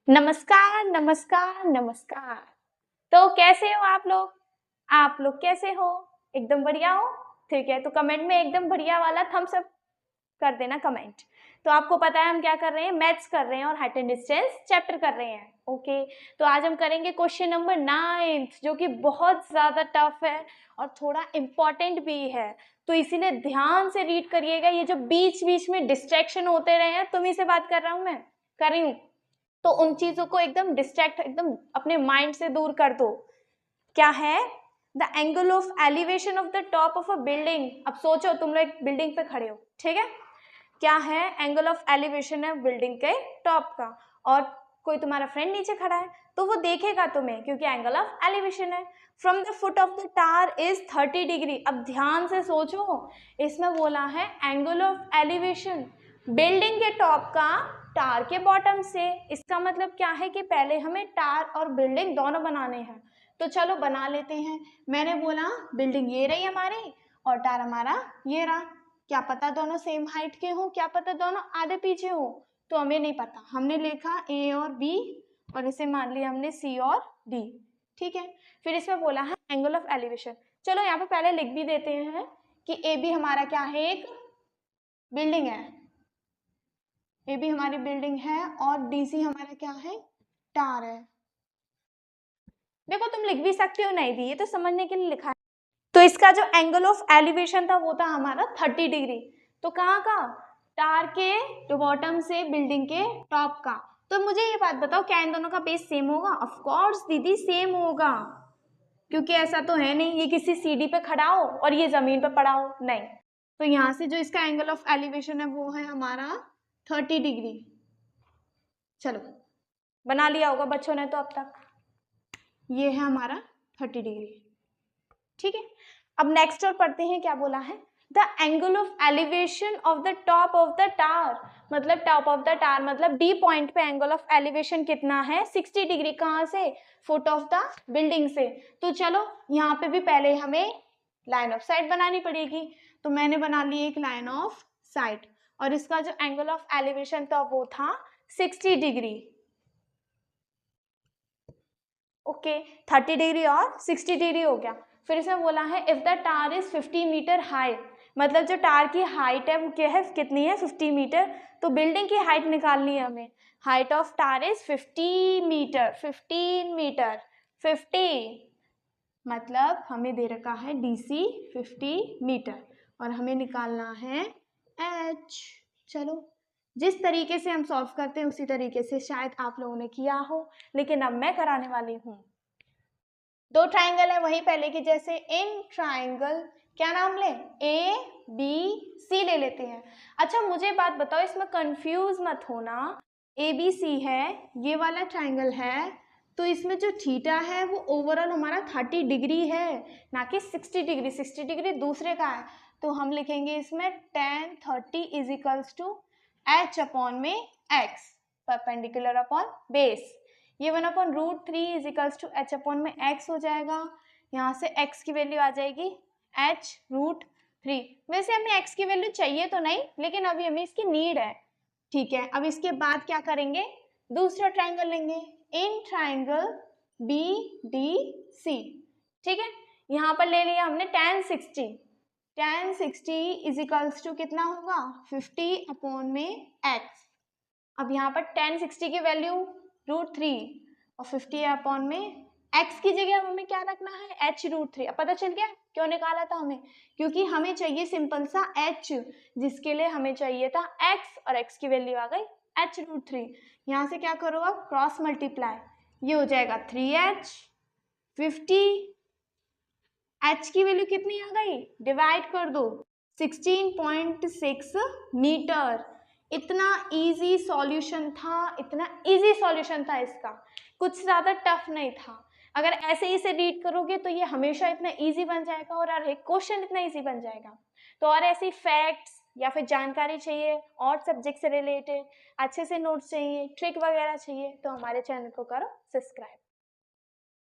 नमस्कार नमस्कार नमस्कार। तो कैसे हो आप लोग? कैसे हो? एकदम बढ़िया हो? ठीक है, तो कमेंट में एकदम बढ़िया वाला थम्स अप कर देना कमेंट। तो आपको पता है हम क्या कर रहे हैं, मैथ्स कर रहे हैं और हाइट एंड डिस्टेंस चैप्टर कर रहे हैं। ओके, तो आज हम करेंगे क्वेश्चन नंबर 9 जो कि बहुत ज़्यादा टफ है और थोड़ा इम्पॉर्टेंट भी है, तो इसीलिए ध्यान से रीड करिएगा। ये जो बीच बीच में डिस्ट्रैक्शन होते रहे हैं, तुम्ही से बात कर रहा हूँ, मैं कर रही हूँ, तो उन चीजों को एकदम डिस्ट्रैक्ट, एकदम अपने माइंड से दूर कर दो। क्या है? The angle of elevation of the top of a building. अब सोचो तुम लोग एक बिल्डिंग पे खड़े हो, ठीक है? क्या है? एंगल ऑफ एलिवेशन है बिल्डिंग के टॉप का, और कोई तुम्हारा फ्रेंड नीचे खड़ा है तो वो देखेगा तुम्हें, क्योंकि एंगल ऑफ एलिवेशन है। From the foot of the tower is 30 degree. अब ध्यान से सोचो, इसमें बोला है एंगल ऑफ एलिवेशन बिल्डिंग के टॉप का टार के बॉटम से। इसका मतलब क्या है कि पहले हमें टार और बिल्डिंग दोनों बनाने हैं, तो चलो बना लेते हैं। मैंने बोला बिल्डिंग ये रही हमारी और टार हमारा ये रहा। क्या पता दोनों सेम हाइट के हो, क्या पता दोनों आधे पीछे हो, तो हमें नहीं पता। हमने लिखा ए और बी और इसे मान लिया हमने सी और डी, ठीक है। फिर इसमें बोला है एंगल ऑफ एलिवेशन। चलो यहाँ पे पहले लिख भी देते हैं कि ए बी हमारा क्या है, एक बिल्डिंग है। ए भी हमारी बिल्डिंग है और डीसी हमारा क्या है, टार है। देखो तुम लिख भी सकते हो, नहीं भी, ये तो समझने के लिए लिखा है। तो इसका जो एंगल ऑफ एलिवेशन था वो था हमारा 30 डिग्री। तो कहाँ का? टार के बॉटम से बिल्डिंग के टॉप का। तो मुझे ये बात बताओ, क्या इन दोनों का बेस सेम होगा? ऑफ कोर्स दीदी सेम होगा, क्योंकि ऐसा तो है नहीं ये किसी सीढ़ी पे खड़ा हो और ये जमीन पे पड़ा हो, नहीं। तो यहाँ से जो इसका एंगल ऑफ एलिवेशन है वो है हमारा 30 डिग्री। चलो बना लिया होगा बच्चों ने तो अब तक। ये है हमारा 30 डिग्री, ठीक है। अब नेक्स्ट और पढ़ते हैं, क्या बोला है? The angle of elevation of the top of the tower. मतलब टॉप ऑफ द टावर मतलब डी पॉइंट पे एंगल ऑफ एलिवेशन कितना है? 60 डिग्री। कहाँ से? फुट ऑफ द बिल्डिंग से। तो चलो यहाँ पे भी पहले हमें लाइन ऑफ साइट बनानी पड़ेगी, तो मैंने बना ली एक लाइन ऑफ साइट और इसका जो एंगल ऑफ एलिवेशन था वो था 60 डिग्री। ओके, 30 डिग्री और 60 डिग्री हो गया। फिर इसमें बोला है if the tower is 50 metre high, मतलब जो टावर की हाइट है वो क्या है, कितनी है? 50 मीटर। तो बिल्डिंग की हाइट निकालनी है हमें। Height of tower is 50 metre, 15 metre, 50 मतलब हमें दे रखा है डीसी 50 मीटर और हमें निकालना है एच। चलो जिस तरीके से हम सॉल्व करते हैं उसी तरीके से शायद आप लोगों ने किया हो, लेकिन अब मैं कराने वाली हूँ। दो ट्राइंगल है वही पहले की जैसे। इन ट्राइंगल क्या नाम ले? ए बी सी ले लेते हैं। अच्छा मुझे बात बताओ, इसमें कंफ्यूज मत होना। ए बी सी है, ये वाला ट्राइंगल है, तो इसमें जो थीटा है वो ओवरऑल हमारा 30 डिग्री है, ना कि 60 डिग्री। 60 डिग्री दूसरे का है, तो हम लिखेंगे इसमें tan 30 is equals to H upon में एक्स परपेंडिकुलर अपॉन बेस। ये 1/√3 is equals to H upon में एक्स हो जाएगा। यहाँ से x की वैल्यू आ जाएगी h√3। वैसे हमें x की वैल्यू चाहिए तो नहीं, लेकिन अभी हमें इसकी नीड है, ठीक है। अब इसके बाद क्या करेंगे? दूसरा ट्राइंगल लेंगे, in triangle B D C, ठीक है। यहाँ पर ले लिया हमने tan 60। tan 60 is equals to कितना होगा? 50 अपॉन में x। अब यहाँ पर tan 60 की वैल्यू √3 और 50 अपॉन में x की जगह हमें क्या रखना है? h√3। अब पता चल गया क्यों निकाला था हमें? क्योंकि हमें चाहिए सिंपल सा h, जिसके लिए हमें चाहिए था x और x की वैल्यू आ गई h√3। यहाँ से क्या करो अब? क्रॉस मल्टीप्लाई, ये हो जाएगा 3h। 50 h की वैल्यू कितनी आ गई? डिवाइड कर दो, 16.6 मीटर। इतना इजी सॉल्यूशन था, इतना इजी सॉल्यूशन था इसका, कुछ ज़्यादा टफ नहीं था। अगर ऐसे ही इसे रीड करोगे तो ये हमेशा इतना इजी बन जाएगा और हर एक क्वेश्चन इतना इजी बन जाएगा। तो और ऐसी फैक्ट्स या फिर जानकारी चाहिए और सब्जेक्ट से रिलेटेड, अच्छे से नोट्स चाहिए, ट्रिक वगैरह चाहिए, तो हमारे चैनल को करो सब्सक्राइब।